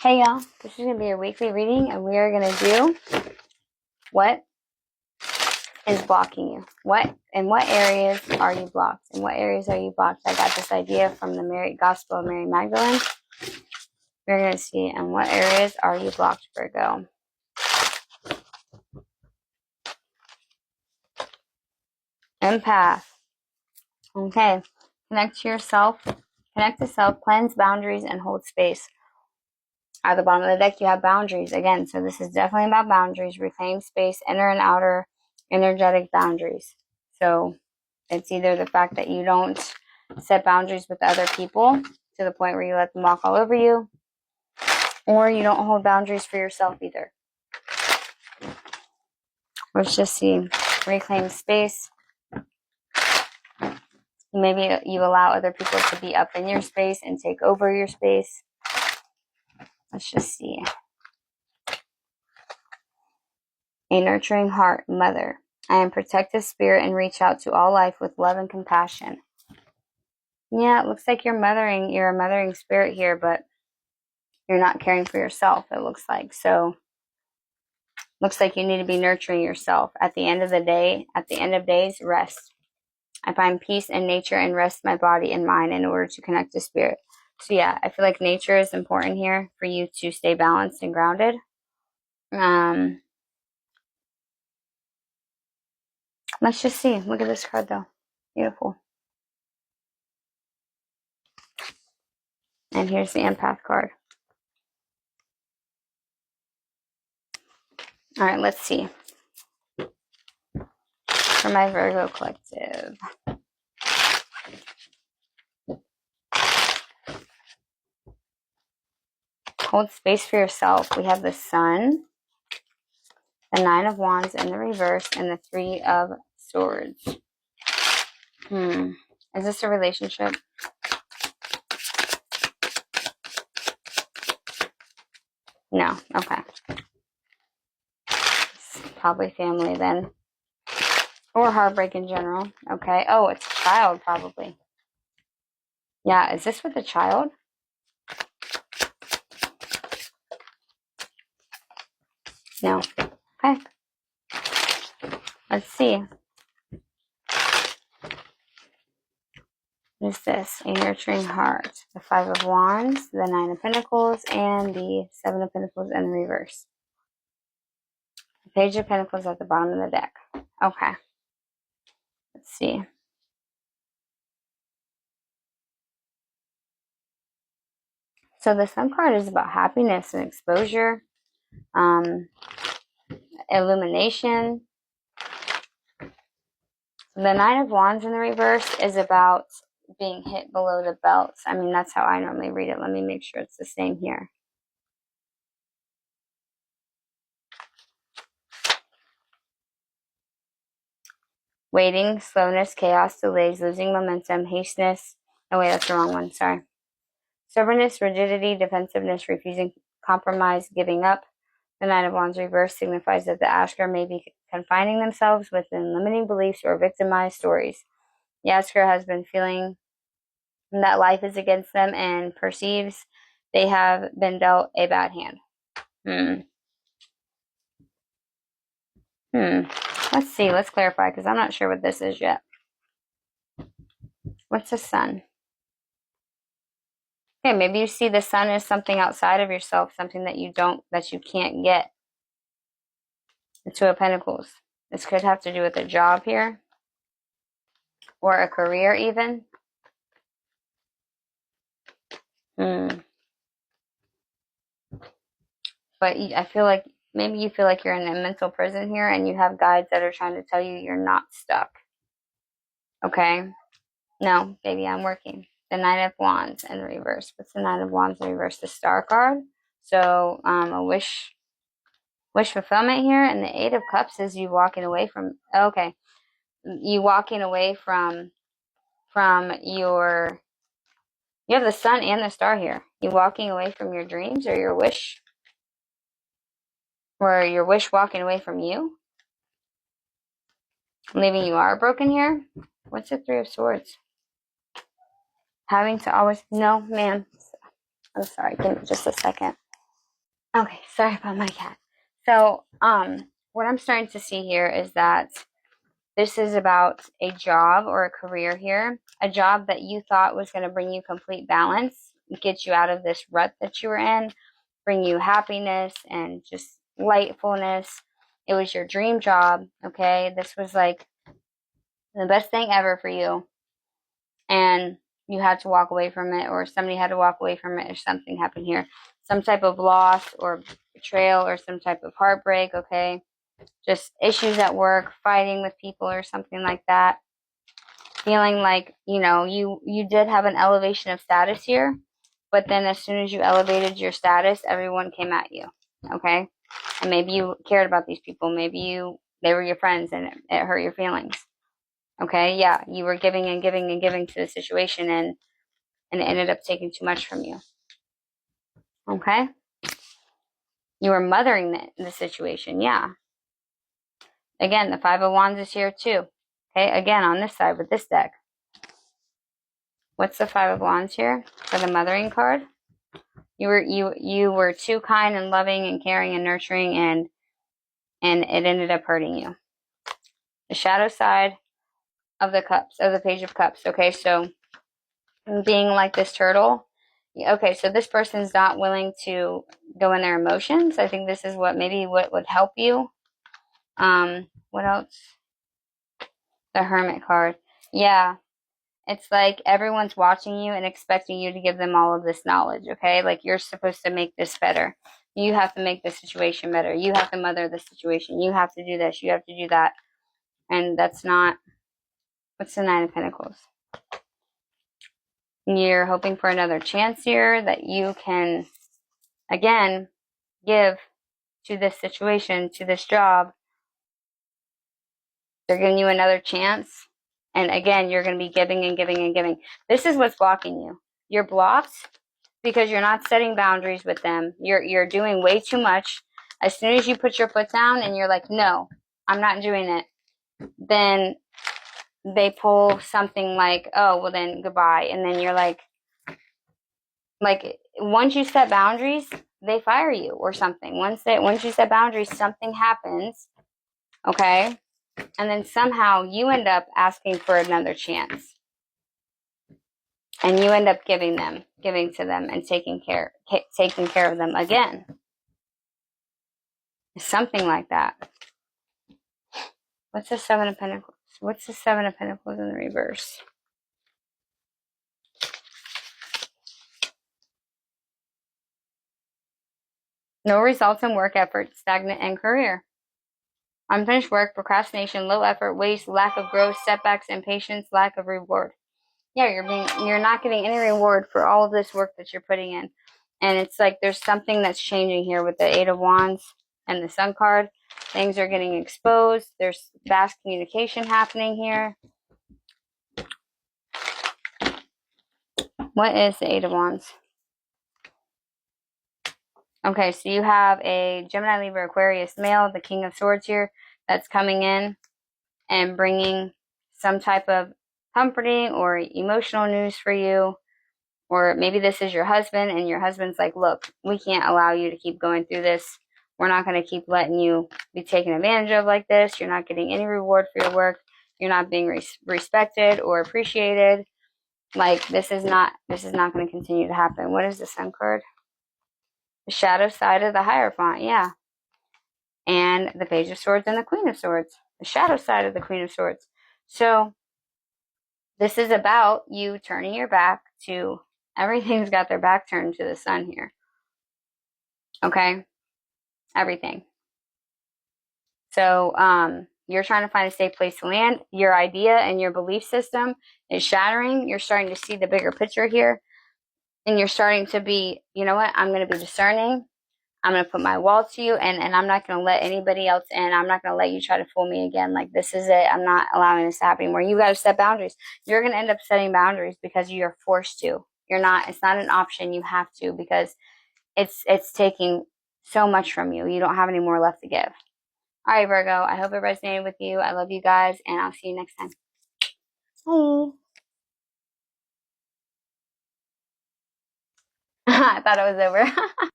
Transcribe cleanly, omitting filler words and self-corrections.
Hey y'all, this is going to be your weekly reading and we are going to do what is blocking you. In what areas are you blocked? In what areas are you blocked? I got this idea from the Gospel of Mary Magdalene. We're going to see in what areas are you blocked, Virgo. Empath. Okay, connect to yourself, connect to self, cleanse boundaries, and hold space. At the bottom of the deck, you have boundaries again. So this is definitely about boundaries, reclaim space, inner and outer energetic boundaries. So it's either the fact that you don't set boundaries with other people to the point where you let them walk all over you, or you don't hold boundaries for yourself either. Let's just see. Reclaim space. Maybe you allow other people to be up in your space and take over your space. Let's just see. A nurturing heart, mother. I am protective spirit and reach out to all life with love and compassion. Yeah, it looks like you're a mothering spirit here, but you're not caring for yourself, it looks like. So, looks like you need to be nurturing yourself. At the end of the day, at the end of days, rest. I find peace in nature and rest my body and mind in order to connect to spirit. So yeah, I feel like nature is important here for you to stay balanced and grounded. Let's just see. Look at this card though. Beautiful. And here's the empath card. All right, let's see. For my Virgo collective. Hold space for yourself. We have the Sun, the Nine of Wands in the reverse, and the Three of Swords. Is this a relationship? No. Okay. It's probably family then. Or heartbreak in general. Okay. Oh, it's a child probably. Yeah, is this with a child? No. Okay. Let's see. What is this? A nurturing heart. The Five of Wands, the Nine of Pentacles, and the Seven of Pentacles in the reverse. The Page of Pentacles at the bottom of the deck. Okay. Let's see. So the Sun card is about happiness and exposure, illumination. The Nine of Wands in the reverse is about being hit below the belt. I mean, that's how I normally read it. Let me make sure it's the same here. Waiting, slowness, chaos, delays, losing momentum, hasteness. Oh wait, that's the wrong one. Sorry. Stubbornness, rigidity, defensiveness, refusing compromise, giving up. The Nine of Wands reverse signifies that the asker may be confining themselves within limiting beliefs or victimized stories. The asker has been feeling that life is against them and perceives they have been dealt a bad hand. Let's see. Let's clarify because I'm not sure what this is yet. What's the Sun? Okay, maybe you see the Sun as something outside of yourself, something that you can't get. The Two of Pentacles. This could have to do with a job here or a career even. But I feel like maybe you feel like you're in a mental prison here and you have guides that are trying to tell you you're not stuck. Okay? No, baby, I'm working. The Nine of Wands in reverse. What's the Nine of Wands in reverse? The Star card. So a wish fulfillment here. And the Eight of Cups is you walking away from, okay. You walking away from your, you have the Sun and the Star here. You walking away from your dreams or your wish. Or your wish walking away from you. Leaving you heartbroken here. What's the Three of Swords? Having to always, no, ma'am. I'm sorry, give me just a second. Okay, sorry about my cat. So, what I'm starting to see here is that this is about a job or a career here, a job that you thought was going to bring you complete balance, get you out of this rut that you were in, bring you happiness and just lightfulness. It was your dream job, okay? This was like the best thing ever for you. And you had to walk away from it, or somebody had to walk away from it, or something happened here. Some type of loss or betrayal or some type of heartbreak, okay? Just issues at work, fighting with people or something like that. Feeling like, you did have an elevation of status here, but then as soon as you elevated your status, everyone came at you, okay? And maybe you cared about these people. Maybe they were your friends and it hurt your feelings. Okay, yeah, you were giving and giving and giving to the situation, and it ended up taking too much from you. Okay? You were mothering the situation, yeah. Again, the Five of Wands is here too. Okay, again, on this side with this deck. What's the Five of Wands here for the mothering card? You were too kind and loving and caring and nurturing, and it ended up hurting you. The shadow side of the Page of Cups. Okay, so being like this turtle. Okay, so this person's not willing to go in their emotions. I think this is what would help you. What else? The Hermit card. Yeah, it's like everyone's watching you and expecting you to give them all of this knowledge, okay? Like you're supposed to make this better. You have to make the situation better. You have to mother the situation. You have to do this. You have to do that. And that's not, what's the Nine of Pentacles? You're hoping for another chance here that you can, again, give to this situation, to this job. They're giving you another chance. And again, you're going to be giving and giving and giving. This is what's blocking you. You're blocked because you're not setting boundaries with them. You're doing way too much. As soon as you put your foot down and you're like, no, I'm not doing it, then they pull something like, oh, well then goodbye. And then you're like once you set boundaries, they fire you or something. Once you set boundaries, something happens, okay? And then somehow you end up asking for another chance. And you end up giving to them and taking care of them again. Something like that. What's the Seven of Pentacles? What's the Seven of Pentacles in the reverse? No results in work effort, stagnant in career. Unfinished work, procrastination, low effort, waste, lack of growth, setbacks, impatience, lack of reward. Yeah, you're not getting any reward for all of this work that you're putting in. And it's like there's something that's changing here with the Eight of Wands and the Sun card. Things are getting exposed. There's vast communication happening here. What is the Eight of Wands? Okay, so you have a Gemini, Libra, Aquarius male, the King of Swords here, that's coming in and bringing some type of comforting or emotional news for you. Or maybe this is your husband and your husband's like, look, we can't allow you to keep going through this. We're not going to keep letting you be taken advantage of like this. You're not getting any reward for your work. You're not being respected or appreciated. Like this is not going to continue to happen. What is the Sun card? The shadow side of the Hierophant, yeah. And the Page of Swords and the Queen of Swords. The shadow side of the Queen of Swords. So this is about you turning your back to everything's got their back turned to the sun here. Okay? Everything. So, you're trying to find a safe place to land. Your idea and your belief system is shattering. You're starting to see the bigger picture here. And you're starting to be, you know what? I'm going to be discerning. I'm going to put my wall to you, and I'm not going to let anybody else in. I'm not going to let you try to fool me again. Like, this is it. I'm not allowing this to happen anymore. You got to set boundaries. You're going to end up setting boundaries because you're forced to. It's not an option. You have to, because it's taking so much from you. You don't have any more left to give. All right, Virgo, I hope it resonated with you. I love you guys, and I'll see you next time. Bye. I thought it was over.